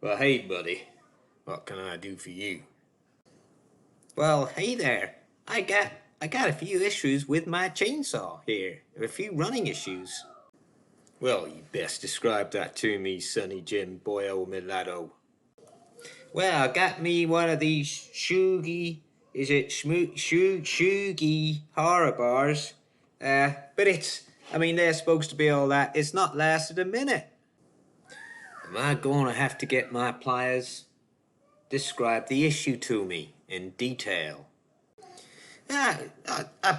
Well, hey, buddy. What can I do for you? Well, hey there. I got a few issues with my chainsaw here. A few running issues. Well, you best describe that to me, Sonny Jim, boyo mulatto. Well, I got me one of these shoogy horror bars. But they're supposed to be all that. It's not lasted a minute. Am I gonna have to get my pliers? Describe the issue to me in detail. I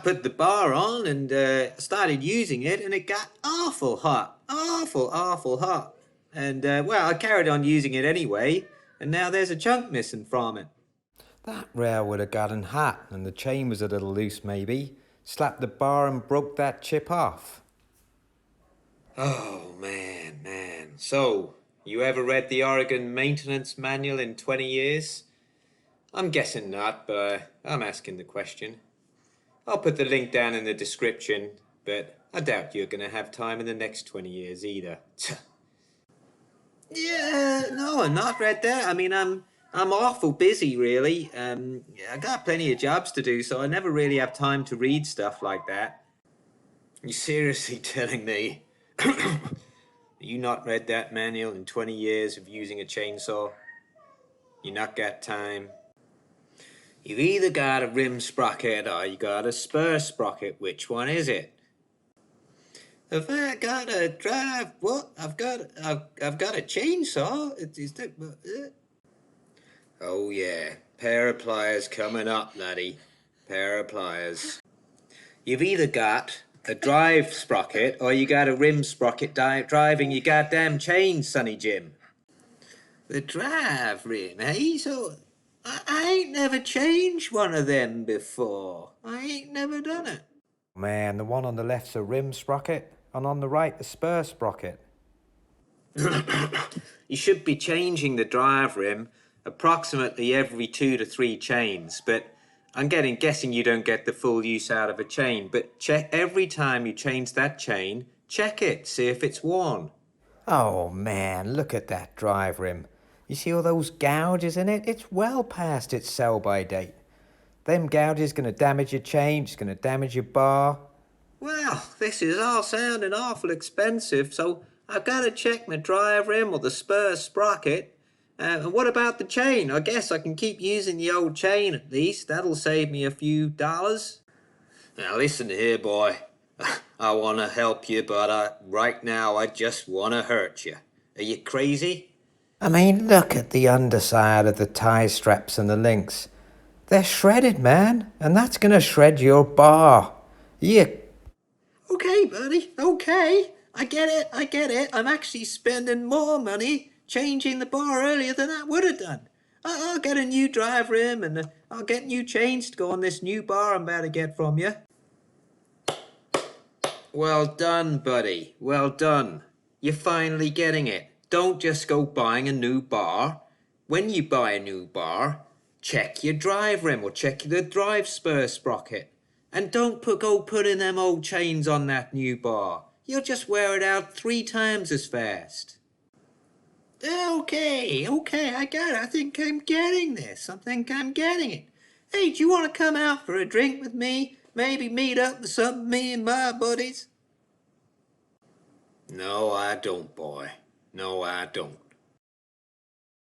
put the bar on and started using it, and it got awful hot. Awful hot. And, I carried on using it anyway, and now there's a chunk missing from it. That rail would have gotten hot and the chain was a little loose maybe. Slapped the bar and broke that chip off. Oh, man. So, you ever read the Oregon Maintenance Manual in 20 years? I'm guessing not, but I'm asking the question. I'll put the link down in the description, but I doubt you're gonna have time in the next 20 years either. Yeah, no, I've not read that. I'm awful busy, really. I got plenty of jobs to do, so I never really have time to read stuff like that. You seriously telling me you not read that manual in 20 years of using a chainsaw? You not got time? You've either got a rim sprocket or you got a spur sprocket. Which one is it? Have I got a drive? What? I've got a chainsaw. Oh yeah, pair of pliers coming up, laddie. Pair of pliers. You've either got a drive sprocket or you got a rim sprocket driving your goddamn chain, Sonny Jim. The drive rim, eh? So I ain't never changed one of them before. I ain't never done it. Man, the one on the left's a rim sprocket and on the right the spur sprocket. You should be changing the drive rim approximately every 2 to 3 chains, but I'm guessing you don't get the full use out of a chain, but check every time you change that chain, check it, see if it's worn. Oh man, look at that drive rim. You see all those gouges in it? It's well past its sell-by date. Them gouges gonna damage your chain, it's gonna damage your bar. Well, this is all sounding awful expensive, so I've got to check my drive rim or the spur sprocket. And what about the chain? I guess I can keep using the old chain at least. That'll save me a few dollars. Now listen here, boy. I want to help you, but right now I just want to hurt you. Are you crazy? I mean, look at the underside of the tie straps and the links. They're shredded, man, and that's gonna shred your bar. Okay, buddy, okay. I get it. I'm actually spending more money changing the bar earlier than I would have done. I'll get a new drive rim and I'll get new chains to go on this new bar I'm about to get from you. Well done, buddy. Well done. You're finally getting it. Don't just go buying a new bar. When you buy a new bar, check your drive rim or check the drive spur sprocket. And don't go putting them old chains on that new bar. You'll just wear it out 3 times as fast. Okay, I got it. I think I'm getting this. I think I'm getting it. Hey, do you want to come out for a drink with me? Maybe meet up with some of me and my buddies? No, I don't, boy. No, I don't.